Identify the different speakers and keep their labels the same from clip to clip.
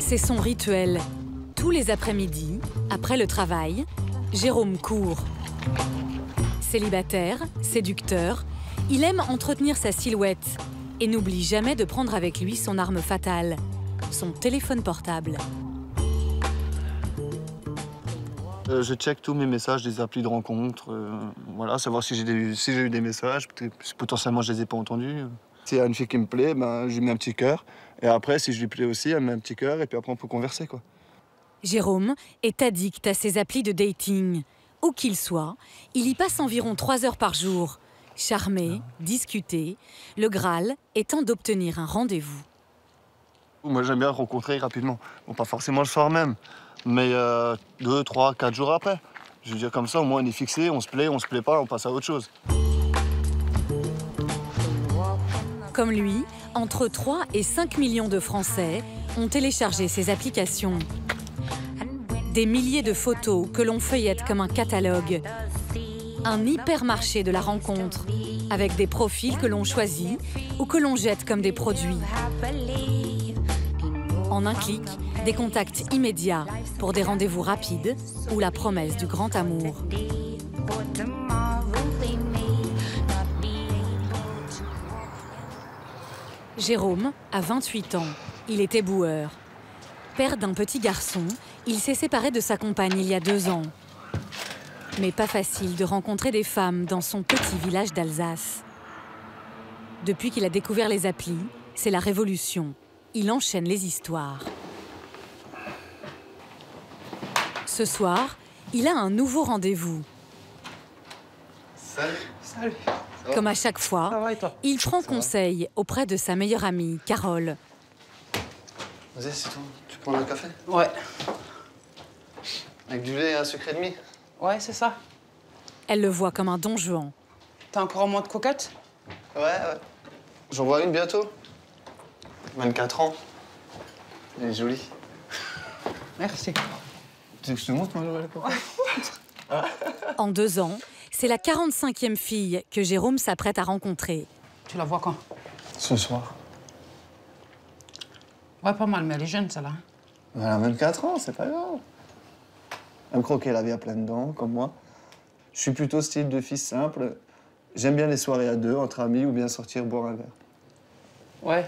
Speaker 1: C'est son rituel. Tous les après-midi, après le travail, Jérôme court. Célibataire, séducteur, il aime entretenir sa silhouette et n'oublie jamais de prendre avec lui son arme fatale, son téléphone portable.
Speaker 2: Je check tous mes messages des applis de rencontre, voilà, savoir si j'ai eu des messages, potentiellement je les ai pas entendus. S'il y a une fille qui me plaît, ben, je lui mets un petit cœur. Et après, si je lui plais aussi, elle me met un petit cœur et puis après on peut converser, quoi.
Speaker 1: Jérôme est addict à ces applis de dating. Où qu'il soit, il y passe environ 3 heures par jour. Charmer, discuter, le Graal étant d'obtenir un rendez-vous.
Speaker 2: Moi, j'aime bien rencontrer rapidement. Bon, pas forcément le soir même, mais 2, 3, 4 jours après. Je veux dire, comme ça, au moins, on est fixé, on se plaît pas, on passe à autre chose.
Speaker 1: Comme lui, entre 3 et 5 millions de Français ont téléchargé ces applications. Des milliers de photos que l'on feuillette comme un catalogue. Un hypermarché de la rencontre, avec des profils que l'on choisit ou que l'on jette comme des produits. En un clic, des contacts immédiats pour des rendez-vous rapides ou la promesse du grand amour. Jérôme a 28 ans. Il est éboueur. Père d'un petit garçon, il s'est séparé de sa compagne il y a 2 ans. Mais pas facile de rencontrer des femmes dans son petit village d'Alsace. Depuis qu'il a découvert les applis, c'est la révolution. Il enchaîne les histoires. Ce soir, il a un nouveau rendez-vous.
Speaker 2: Salut.
Speaker 3: Salut.
Speaker 1: Comme à chaque fois,
Speaker 3: Ça va et toi?
Speaker 1: il prend conseil auprès de sa meilleure amie, Carole.
Speaker 2: Vas-y, c'est tout. Tu prends un café?
Speaker 3: Ouais.
Speaker 2: Avec du lait et un sucre et demi?
Speaker 3: Ouais, c'est ça.
Speaker 1: Elle le voit comme un don Juan.
Speaker 3: T'as encore un mois de coquette?
Speaker 2: Ouais. J'en vois une bientôt. 24 ans. Elle est jolie.
Speaker 3: Merci.
Speaker 2: Tu veux que je te montre, moi, la coquette?
Speaker 1: En 2 ans, c'est la 45e fille que Jérôme s'apprête à rencontrer.
Speaker 3: Tu la vois quand?
Speaker 2: Ce soir.
Speaker 3: Ouais, pas mal, mais elle est jeune, celle-là.
Speaker 2: Elle a 24 ans, c'est pas grave. Elle me croquait la vie à pleines dents, comme moi. Je suis plutôt style de fils simple. J'aime bien les soirées à 2, entre amis, ou bien sortir boire un verre.
Speaker 3: Ouais.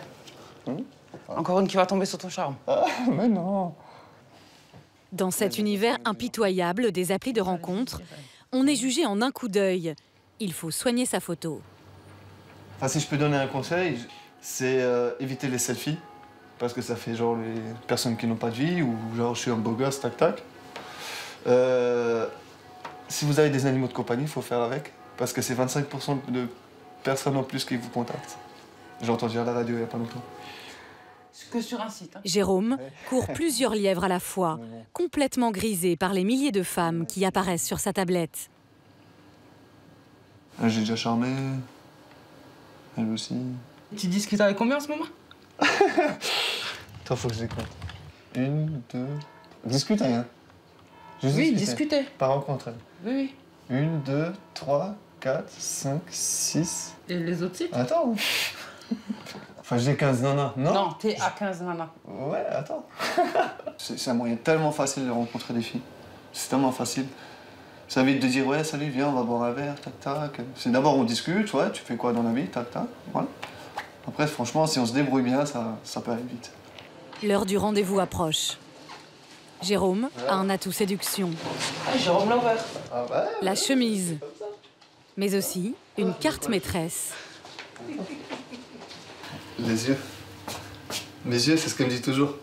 Speaker 3: Encore une qui va tomber sur ton charme.
Speaker 2: Ah, mais non.
Speaker 1: Dans cet univers impitoyable des applis de rencontre, on est jugé en un coup d'œil. Il faut soigner sa photo.
Speaker 2: Enfin, si je peux donner un conseil, c'est éviter les selfies. Parce que ça fait genre les personnes qui n'ont pas de vie, ou genre je suis un beau gosse, tac tac. Si vous avez des animaux de compagnie, il faut faire avec. Parce que c'est 25% de personnes en plus qui vous contactent. J'ai entendu à la radio il n'y a pas longtemps.
Speaker 3: Que sur un site. Hein.
Speaker 1: Jérôme court plusieurs lièvres à la fois, complètement grisé par les milliers de femmes qui apparaissent sur sa tablette.
Speaker 2: J'ai déjà charmé. Elle aussi.
Speaker 3: Tu discutes avec combien en ce moment?
Speaker 2: Attends, faut que je les compte. 1, 2... Discute rien. Juste
Speaker 3: Oui,
Speaker 2: discuter.
Speaker 3: discuter.
Speaker 2: Par rencontre.
Speaker 3: Oui, oui.
Speaker 2: 1, 2, 3, 4, 5, 6...
Speaker 3: Et les autres sites?
Speaker 2: Attends. Enfin, j'ai 15 nanas. Non,
Speaker 3: Non, t'es à 15 nanas.
Speaker 2: Ouais, attends. C'est un moyen tellement facile de rencontrer des filles. C'est tellement facile. Ça évite de dire, ouais, salut, viens, on va boire un verre, tac, tac. C'est d'abord, on discute, ouais, tu fais quoi dans la vie, tac, tac, voilà. Après, franchement, si on se débrouille bien, ça peut aller vite.
Speaker 1: L'heure du rendez-vous approche. Jérôme a un atout séduction.
Speaker 3: Ah, Jérôme Lover.
Speaker 2: Ah ouais?
Speaker 1: La chemise, mais aussi une carte maîtresse.
Speaker 2: Les yeux. Les yeux, c'est ce qu'elle me dit toujours.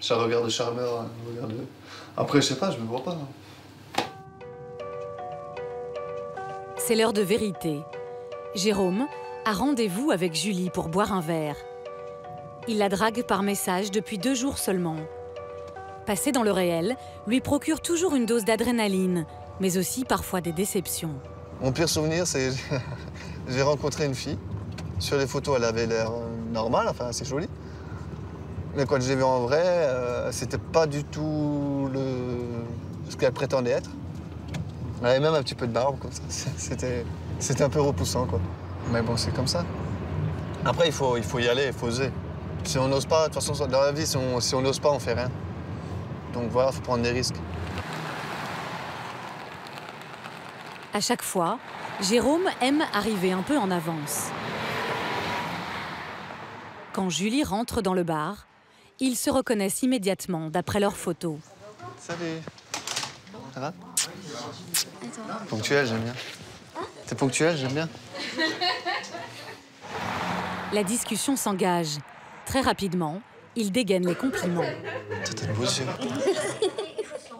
Speaker 2: J'ai un regard de charmeur, un regard de... Après, je sais pas, je me vois pas.
Speaker 1: C'est l'heure de vérité. Jérôme a rendez-vous avec Julie pour boire un verre. Il la drague par message depuis 2 jours seulement. Passer dans le réel lui procure toujours une dose d'adrénaline, mais aussi parfois des déceptions.
Speaker 2: Mon pire souvenir, c'est j'ai rencontré une fille. Sur les photos, elle avait l'air normale, enfin assez jolie. Mais quand je l'ai vue en vrai, c'était pas du tout ce qu'elle prétendait être. Elle avait même un petit peu de barbe, comme ça. C'était un peu repoussant, quoi. Mais bon, c'est comme ça. Après, il faut y aller, il faut oser. Si on n'ose pas, de toute façon, dans la vie, si on n'ose pas, on fait rien. Donc voilà, il faut prendre des risques.
Speaker 1: À chaque fois, Jérôme aime arriver un peu en avance. Quand Julie rentre dans le bar, ils se reconnaissent immédiatement d'après leurs photos.
Speaker 2: Salut. Ça va? Ponctuel, j'aime bien. T'es ponctuel, j'aime bien.
Speaker 1: La discussion s'engage. Très rapidement, ils dégainent les compliments.
Speaker 2: T'as de beaux yeux.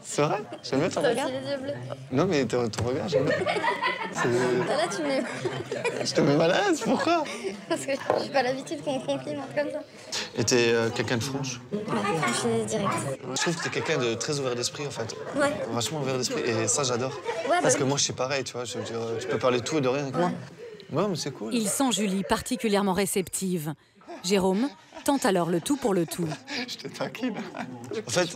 Speaker 2: C'est vrai? J'aime bien ton regard.
Speaker 4: Les yeux bleus.
Speaker 2: Non, mais ton regard, j'aime bien.
Speaker 4: Là, tu me mets.
Speaker 2: Je te mets mal à l'aise, pourquoi?
Speaker 4: Parce que j'ai pas l'habitude qu'on me complimente comme ça.
Speaker 2: Et t'es quelqu'un de franche?
Speaker 4: Ouais, je suis direct.
Speaker 2: Je trouve que t'es quelqu'un de très ouvert d'esprit, en fait.
Speaker 4: Ouais.
Speaker 2: Vachement ouvert d'esprit, et ça, j'adore.
Speaker 4: Ouais,
Speaker 2: Parce
Speaker 4: bah
Speaker 2: que
Speaker 4: oui.
Speaker 2: moi, je suis pareil, tu vois. Je veux dire, tu peux parler de tout et de rien avec moi. Ouais, mais c'est cool.
Speaker 1: Il sent Julie particulièrement réceptive. Jérôme tente alors le tout pour le tout.
Speaker 2: Je te taquine. En fait,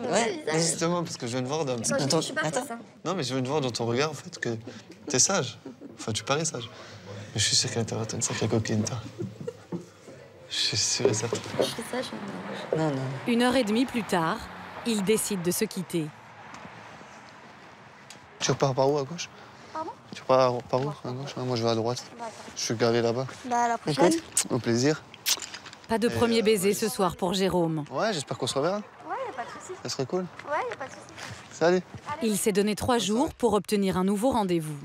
Speaker 2: justement, parce que je viens de voir dans...
Speaker 4: Je suis pas ça.
Speaker 2: Non, mais je viens de voir dans ton regard, en fait, que t'es sage. Enfin, tu parais sage. Mais je suis sûr qu'à l'intérieur, t'es une sacrée coquine, toi. Je suis sûr et certain.
Speaker 4: Je suis sage.
Speaker 3: Non.
Speaker 1: 1h30 plus tard, ils décident de se quitter.
Speaker 2: Tu repars par où, à gauche?
Speaker 4: Pardon?
Speaker 2: Tu repars par où, à gauche? Moi, je vais à droite.
Speaker 4: D'accord.
Speaker 2: Je suis garé là-bas.
Speaker 4: Bah, à la prochaine.
Speaker 2: Au plaisir.
Speaker 1: Pas de premier baiser ce soir pour Jérôme.
Speaker 2: Ouais, j'espère qu'on se reverra.
Speaker 4: Ouais, y a pas de souci.
Speaker 2: Ça serait cool.
Speaker 4: Ouais, y a pas de souci.
Speaker 2: Salut.
Speaker 1: Il s'est donné 3 jours pour obtenir un nouveau rendez-vous.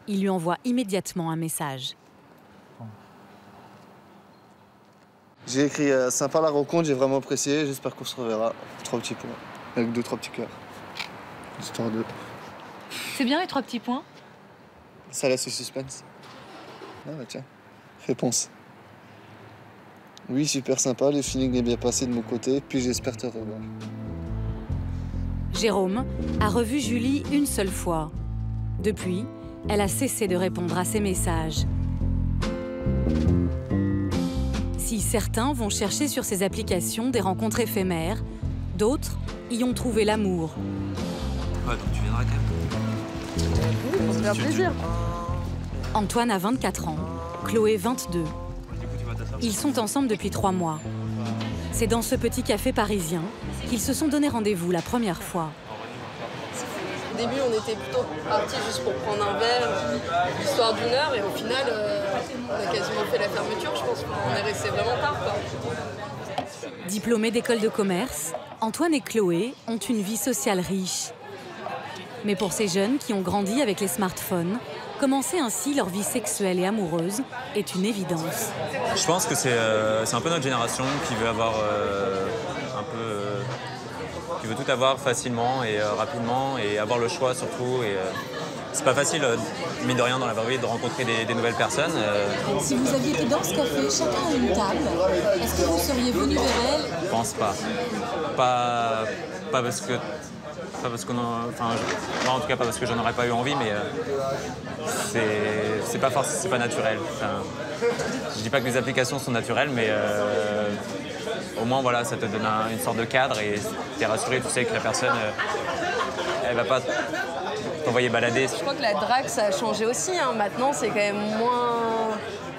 Speaker 1: Il lui envoie immédiatement un message.
Speaker 2: J'ai écrit sympa la rencontre, j'ai vraiment apprécié. J'espère qu'on se reverra. 3 petits points. Avec 2-3 petits cœurs. Histoire de...
Speaker 1: C'est bien les 3 petits points?
Speaker 2: Ça laisse le suspense. Ah bah tiens. Réponse. Oui, super sympa, le feeling est bien passé de mon côté, puis j'espère te revoir.
Speaker 1: Jérôme a revu Julie une seule fois. Depuis, elle a cessé de répondre à ses messages. Si certains vont chercher sur ces applications des rencontres éphémères, d'autres y ont trouvé l'amour.
Speaker 5: Ouais, donc tu viendras quand même.
Speaker 6: Ça me fait plaisir.
Speaker 1: Antoine a 24 ans, Chloé 22.
Speaker 5: Du coup, tu vas t'asseoir.
Speaker 1: Ils sont ensemble depuis 3 mois. C'est dans ce petit café parisien qu'ils se sont donné rendez-vous la première fois.
Speaker 6: Au début, on était plutôt partis juste pour prendre un verre, l'histoire d'une heure, et au final, on a quasiment fait la fermeture, je pense. On est resté vraiment tard, quoi.
Speaker 1: Diplômés d'école de commerce, Antoine et Chloé ont une vie sociale riche. Mais pour ces jeunes qui ont grandi avec les smartphones, commencer ainsi leur vie sexuelle et amoureuse est une évidence.
Speaker 5: Je pense que c'est un peu notre génération qui veut avoir qui veut tout avoir facilement et rapidement et avoir le choix surtout. Et c'est pas facile, mine de rien, dans la vraie vie, de rencontrer des nouvelles personnes.
Speaker 1: Si vous aviez été dans ce café, chacun à une table, est-ce que vous seriez venu vers elle?
Speaker 5: Je pense pas. Pas parce que. Pas parce qu'on enfin, moi en tout cas pas parce que j'en aurais pas eu envie, mais c'est pas forcément, c'est pas naturel. Enfin, je dis pas que les applications sont naturelles, mais au moins voilà, ça te donne une sorte de cadre et t'es rassuré, tu sais que la personne elle va pas t'envoyer balader.
Speaker 6: Je crois que la drague, ça a changé aussi. Hein. Maintenant, c'est quand même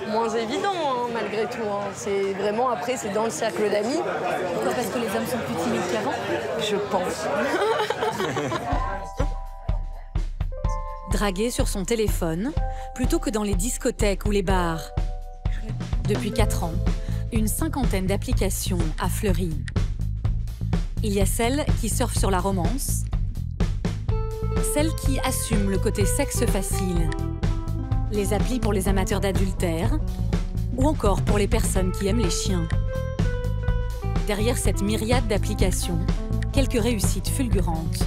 Speaker 6: moins évident, hein, malgré tout. Hein. C'est vraiment, après, c'est dans le cercle d'amis.
Speaker 1: Pourquoi? Parce que les hommes sont plus timides qu'avant?
Speaker 6: Je pense.
Speaker 1: Draguer sur son téléphone, plutôt que dans les discothèques ou les bars. Depuis 4 ans, une 50aine d'applications a fleuri. Il y a celles qui surfent sur la romance, celles qui assument le côté sexe facile, les applis pour les amateurs d'adultère, ou encore pour les personnes qui aiment les chiens. Derrière cette myriade d'applications, quelques réussites fulgurantes,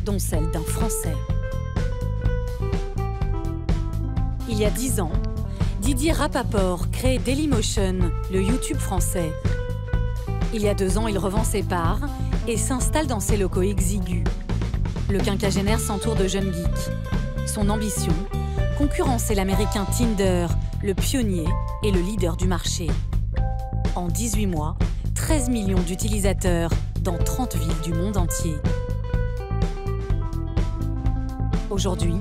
Speaker 1: dont celle d'un Français. Il y a 10 ans, Didier Rapaport crée Dailymotion, le YouTube français. Il y a 2 ans, il revend ses parts et s'installe dans ses locaux exigus. Le quinquagénaire s'entoure de jeunes geeks. Son ambition, concurrencer l'américain Tinder, le pionnier et le leader du marché. En 18 mois, 13 millions d'utilisateurs dans 30 villes du monde entier. Aujourd'hui,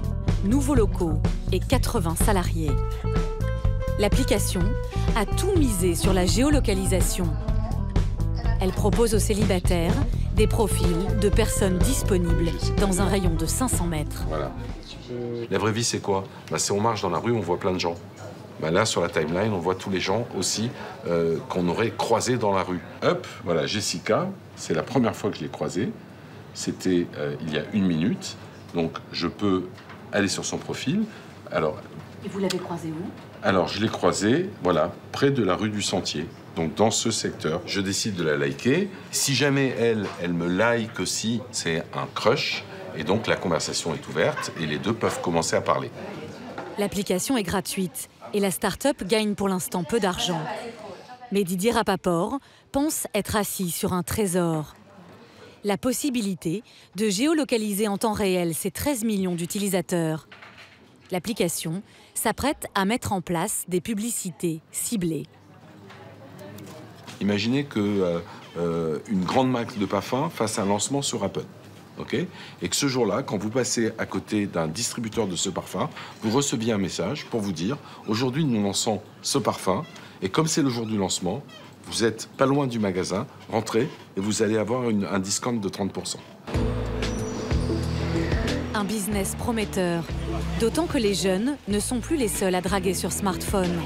Speaker 1: nouveaux locaux et 80 salariés. L'application a tout misé sur la géolocalisation. Elle propose aux célibataires des profils de personnes disponibles dans un rayon de 500 mètres.
Speaker 7: Voilà. La vraie vie, c'est quoi? C'est on marche dans la rue, on voit plein de gens. Là, sur la timeline, on voit tous les gens aussi qu'on aurait croisés dans la rue. Hop, voilà, Jessica, c'est la première fois que je l'ai croisée. C'était il y a 1 minute. Donc, je peux aller sur son profil. Alors,
Speaker 1: et vous l'avez croisée où?
Speaker 7: Alors, je l'ai croisée, voilà, près de la rue du Sentier. Donc, dans ce secteur, je décide de la liker. Si jamais elle me like aussi, c'est un crush. Et donc, la conversation est ouverte et les deux peuvent commencer à parler.
Speaker 1: L'application est gratuite et la start-up gagne pour l'instant peu d'argent. Mais Didier Rapaport pense être assis sur un trésor. La possibilité de géolocaliser en temps réel ces 13 millions d'utilisateurs. L'application s'apprête à mettre en place des publicités ciblées.
Speaker 7: Imaginez que une grande marque de parfum fasse un lancement sur Apple. Okay, et que ce jour-là, quand vous passez à côté d'un distributeur de ce parfum, vous receviez un message pour vous dire « Aujourd'hui, nous lançons ce parfum, et comme c'est le jour du lancement, vous êtes pas loin du magasin, rentrez, et vous allez avoir un discount de 30%. »
Speaker 1: Un business prometteur, d'autant que les jeunes ne sont plus les seuls à draguer sur smartphone.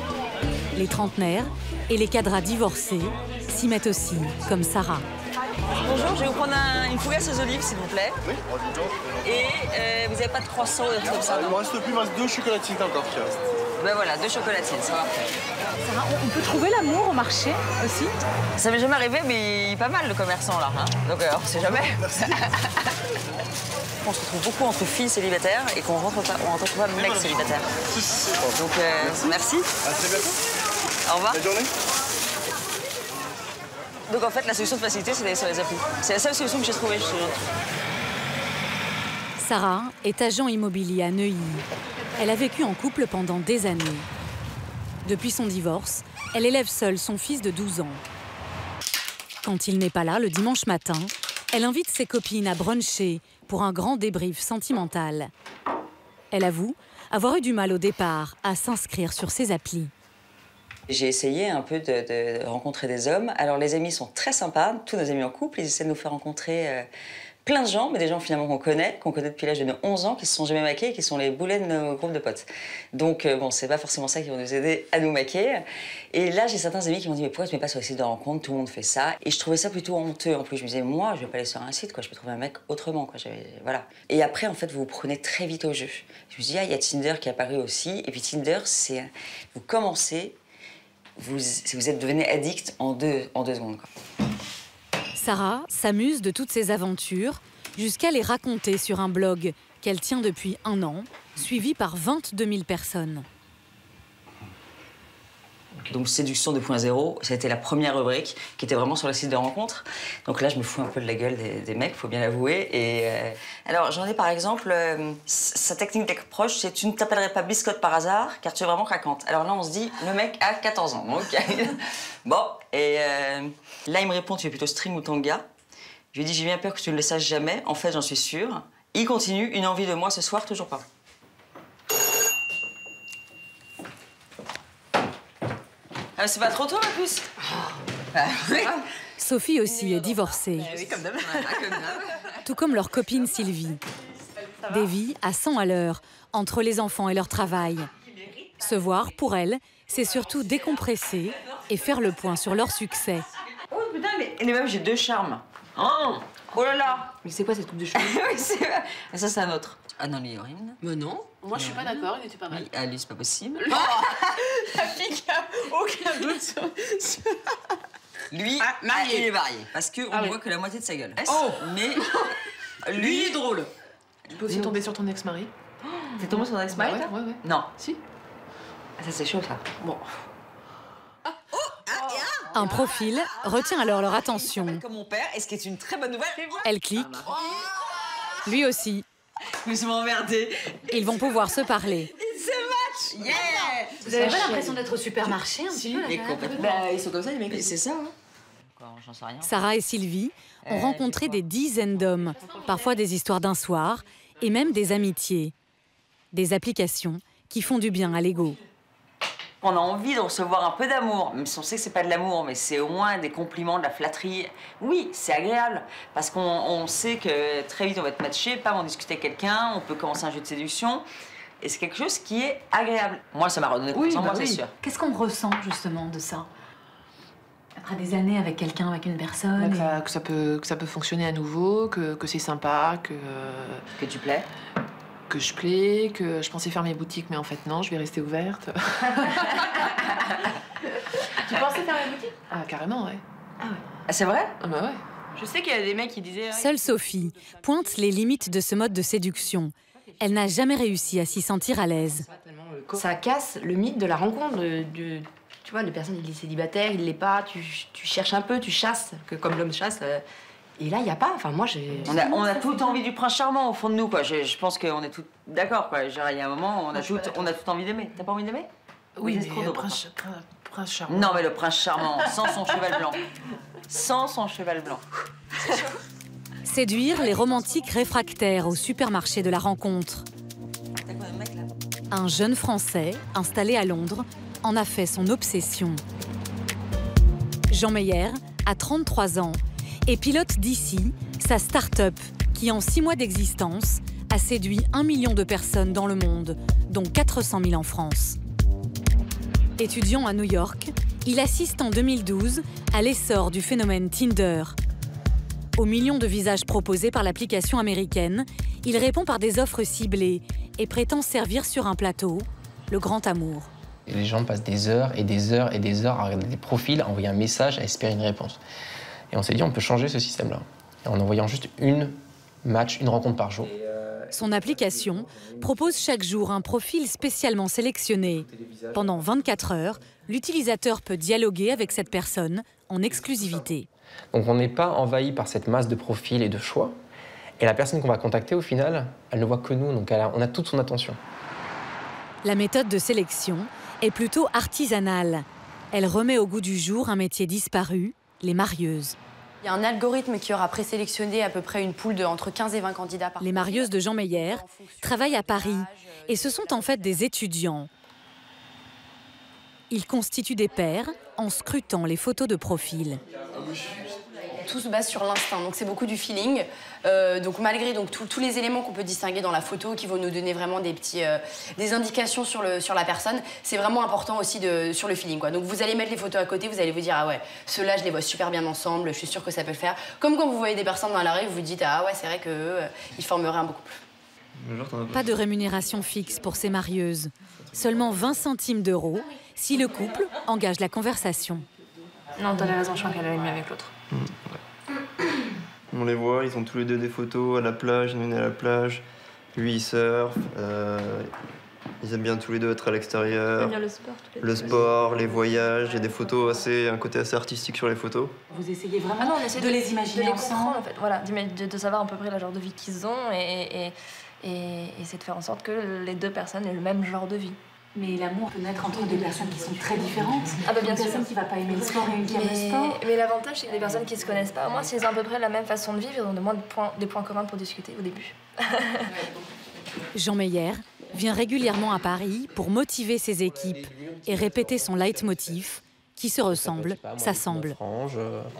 Speaker 1: Les trentenaires et les cadras divorcés s'y mettent aussi, comme Sarah.
Speaker 8: Bonjour, je vais vous prendre une fougasse aux olives, s'il vous plaît.
Speaker 2: Oui,
Speaker 8: Et vous n'avez pas de croissant ou des trucs comme ça,
Speaker 2: il
Speaker 8: non?
Speaker 2: me reste plus, il me reste 2 chocolatines encore qui restent.
Speaker 8: Ben voilà, 2 chocolatines, ça va.
Speaker 4: Sarah, on peut trouver l'amour au marché aussi?
Speaker 8: Ça m'est jamais arrivé, mais il est pas mal le commerçant là. Hein, donc on sait jamais. On se retrouve beaucoup entre filles célibataires et qu'on rentre pas mecs célibataires. Donc merci.
Speaker 2: À très bientôt.
Speaker 8: Au revoir.
Speaker 2: Bonne journée.
Speaker 8: Donc en fait, la solution de facilité, c'est d'aller sur les applis. C'est la seule solution que j'ai trouvée, je te jure.
Speaker 1: Sarah est agent immobilier à Neuilly. Elle a vécu en couple pendant des années. Depuis son divorce, elle élève seule son fils de 12 ans. Quand il n'est pas là, le dimanche matin, elle invite ses copines à bruncher pour un grand débrief sentimental. Elle avoue avoir eu du mal au départ à s'inscrire sur ces applis.
Speaker 8: J'ai essayé un peu de rencontrer des hommes. Alors les amis sont très sympas, tous nos amis en couple, ils essaient de nous faire rencontrer plein de gens, mais des gens finalement qu'on connaît depuis l'âge de nos 11 ans, qui se sont jamais maqués, qui sont les boulets de nos groupes de potes. Donc bon, c'est pas forcément ça qui va nous aider à nous maquer. Et là, j'ai certains amis qui m'ont dit, mais pourquoi tu ne mets pas sur les sites de rencontre, tout le monde fait ça. Et je trouvais ça plutôt honteux. En plus, je me disais, moi, je vais pas aller sur un site, quoi. Je peux trouver un mec autrement, quoi. Voilà. Et après, en fait, vous vous prenez très vite au jeu. Je me dis, ah, il y a Tinder qui est apparu aussi. Et puis Tinder, c'est, vous commencez, vous devenez addict en deux secondes, quoi.
Speaker 1: Sarah s'amuse de toutes ces aventures jusqu'à les raconter sur un blog qu'elle tient depuis 1 an, suivi par 22 000 personnes.
Speaker 8: Donc Séduction 2.0, ça a été la première rubrique qui était vraiment sur le site de rencontre. Donc là, je me fous un peu de la gueule des mecs, faut bien l'avouer. Et alors, j'en ai par exemple, sa technique d'approche, c'est tu ne t'appellerais pas Biscotte par hasard, car tu es vraiment craquante. Alors là, on se dit, le mec a 14 ans. Donc, bon, et là, il me répond, tu es plutôt string ou tanga. Je lui dis, j'ai bien peur que tu ne le saches jamais. En fait, j'en suis sûre. Il continue, une envie de moi ce soir, toujours pas. Ah, c'est pas trop tôt, la puce?
Speaker 1: Sophie aussi est divorcée.
Speaker 8: Oui, comme d'hab.
Speaker 1: Tout comme leur copine Sylvie. Des vies à 100 à l'heure, entre les enfants et leur travail. Se voir, pour elle, c'est surtout décompresser et faire le point sur leur succès.
Speaker 8: Oh putain, mais les meufs, j'ai 2 charmes. Oh là là.
Speaker 3: Mais c'est quoi cette coupe de cheveux?
Speaker 8: Oui, c'est vrai. Et ça, c'est un autre. Ah non, lui, Yorin.
Speaker 3: Mais non, moi je suis pas d'accord, il était pas mal.
Speaker 8: Oui, ah, lui, c'est pas possible.
Speaker 3: La fille qui a aucun doute sur...
Speaker 8: Lui,
Speaker 3: marié.
Speaker 8: il est marié. Parce qu'on
Speaker 3: Ah oui.
Speaker 8: voit que la moitié de sa gueule.
Speaker 3: Oh.
Speaker 8: Mais
Speaker 3: Lui, il est drôle.
Speaker 9: Tu peux aussi tomber sur ton ex-mari.
Speaker 8: T'es tombé sur un ex-mari,
Speaker 9: Ouais,
Speaker 8: toi?
Speaker 9: ouais, ouais.
Speaker 8: Non.
Speaker 9: Si.
Speaker 8: Ah, ça, c'est chaud, ça.
Speaker 9: Bon.
Speaker 1: Un profil retient alors leur attention.
Speaker 8: Comme mon père, et ce qui est une très bonne nouvelle.
Speaker 1: Elle clique. Lui aussi.
Speaker 8: Je me suis emmerdée.
Speaker 1: Ils vont pouvoir se parler.
Speaker 8: Yeah.
Speaker 4: Vous avez pas l'impression d'être au supermarché un petit peu là,
Speaker 8: Mais
Speaker 4: quand même?
Speaker 8: complètement.
Speaker 3: Bah, ils sont comme ça, les mecs.
Speaker 8: Mais c'est ça, hein. Quoi, j'en sais rien.
Speaker 1: Sarah et Sylvie ont rencontré des dizaines d'hommes, parfois des histoires d'un soir et même des amitiés. Des applications qui font du bien à l'ego.
Speaker 8: On a envie de recevoir un peu d'amour, même si on sait que c'est pas de l'amour, mais c'est au moins des compliments, de la flatterie. Oui, c'est agréable, parce qu'on sait que très vite on va être matché, pas en discuter avec quelqu'un, on peut commencer un jeu de séduction, et c'est quelque chose qui est agréable. Moi, ça m'a redonné confiance en moi, c'est sûr.
Speaker 1: Qu'est-ce qu'on ressent justement de ça? Après des années avec quelqu'un, avec une personne.
Speaker 9: Que ça peut fonctionner à nouveau, que c'est sympa,
Speaker 8: Que tu plais.
Speaker 9: que je plais, que je pensais faire mes boutiques, mais en fait non, je vais rester ouverte.
Speaker 4: Tu pensais faire la boutique?
Speaker 9: Ah, carrément, ouais.
Speaker 8: Ah, c'est vrai?
Speaker 9: Ah bah ouais.
Speaker 6: Je sais qu'il y a des mecs qui disaient...
Speaker 1: Seule Sophie pointe les limites de ce mode de séduction. Elle n'a jamais réussi à s'y sentir à l'aise.
Speaker 10: Ça casse le mythe de la rencontre. Tu vois, les personnes, il est célibataire, il l'est pas, tu cherches un peu, tu chasses, que comme l'homme chasse. Et là, il n'y a pas. Enfin, moi, j'ai...
Speaker 8: On a toute envie du prince charmant au fond de nous, quoi. Je pense qu'on est tous d'accord, quoi. Genre, il y a un moment, on a toute envie d'aimer. T'as pas envie d'aimer?
Speaker 9: Oui, mais le prince charmant.
Speaker 8: Non, mais le prince charmant, sans son cheval blanc. Sans son cheval blanc.
Speaker 1: Séduire les romantiques réfractaires au supermarché de la rencontre. Un jeune Français, installé à Londres, en a fait son obsession. Jean Meyer a 33 ans et pilote d'ici sa start-up qui, en 6 mois d'existence, a séduit 1 million de personnes dans le monde, dont 400 000 en France. Étudiant à New York, il assiste en 2012 à l'essor du phénomène Tinder. Aux millions de visages proposés par l'application américaine, il répond par des offres ciblées et prétend servir sur un plateau le grand amour.
Speaker 11: Les gens passent des heures et des heures et des heures à regarder des profils, à envoyer un message, à espérer une réponse. Et on s'est dit, on peut changer ce système-là. En envoyant juste une rencontre par jour.
Speaker 1: Son application propose chaque jour un profil spécialement sélectionné. Pendant 24 heures, l'utilisateur peut dialoguer avec cette personne en exclusivité.
Speaker 11: Donc on n'est pas envahi par cette masse de profils et de choix. Et la personne qu'on va contacter, au final, elle ne voit que nous, donc on a toute son attention.
Speaker 1: La méthode de sélection est plutôt artisanale. Elle remet au goût du jour un métier disparu, les marieuses.
Speaker 10: Il y a un algorithme qui aura présélectionné à peu près une poule de entre 15 et 20 candidats par
Speaker 1: Les marieuses de Jean Meyer travaillent à Paris et ce sont en fait des étudiants. Ils constituent des paires en scrutant les photos de profil.
Speaker 10: Tout se base sur l'instinct, donc c'est beaucoup du feeling. Donc malgré tous les éléments qu'on peut distinguer dans la photo, qui vont nous donner vraiment des indications sur la personne, c'est vraiment important aussi sur le feeling, quoi. Donc vous allez mettre les photos à côté, vous allez vous dire ah ouais, ceux-là je les vois super bien ensemble, je suis sûre que ça peut le faire. Comme quand vous voyez des personnes dans la rue, vous vous dites ah ouais c'est vrai que ils formeraient un beaucoup plus.
Speaker 1: Pas de rémunération fixe pour ces marieuses, seulement 20 centimes d'euros si le couple engage la conversation.
Speaker 10: Non, t'as raison, je crois qu'elle a mis avec l'autre.
Speaker 12: On les voit, ils ont tous les deux des photos à la plage, une à la plage. Lui, il surfe. Ils aiment bien tous les deux être à l'extérieur. Le sport, les voyages. Il y a des photos un côté assez artistique sur les photos.
Speaker 4: Vous essayez vraiment de les imaginer ensemble,
Speaker 13: en fait. Voilà, de savoir à peu près le genre de vie qu'ils ont et c'est de faire en sorte que les deux personnes aient le même genre de vie.
Speaker 4: Mais l'amour peut naître entre deux personnes qui sont très différentes.
Speaker 13: Ah bah bien sûr.
Speaker 4: Une personne qui va pas aimer le sport et une qui aime le sport.
Speaker 13: Mais l'avantage, c'est que les personnes qui se connaissent pas, au moins, s'ils ont à peu près la même façon de vivre, ils ont de moins des points communs pour discuter au début.
Speaker 1: Jean Meyer vient régulièrement à Paris pour motiver ses équipes et répéter son leitmotiv. Qui se ressemble, s'assemble.
Speaker 11: On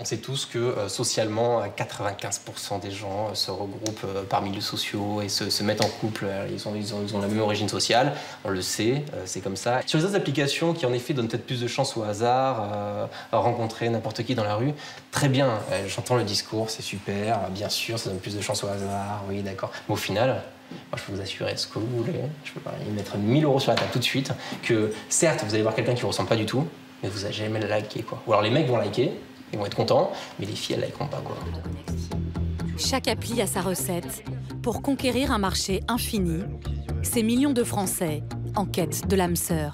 Speaker 11: sait tous que socialement, 95% des gens se regroupent par milieux sociaux et se mettent en couple. Ils ont la même origine sociale, on le sait, c'est comme ça. Sur les autres applications qui en effet donnent peut-être plus de chance au hasard, à rencontrer n'importe qui dans la rue, très bien, j'entends le discours, c'est super, bien sûr, ça donne plus de chance au hasard, oui d'accord. Mais au final, moi, je peux vous assurer ce que vous voulez, je peux y mettre 1000 € sur la table tout de suite, que certes, vous allez voir quelqu'un qui ne vous ressemble pas du tout, mais vous n'allez jamais le liker, quoi. Ou alors les mecs vont liker, ils vont être contents, mais les filles, elles likeront pas, quoi.
Speaker 1: Chaque appli a sa recette pour conquérir un marché infini. Ces millions de Français en quête de l'âme sœur.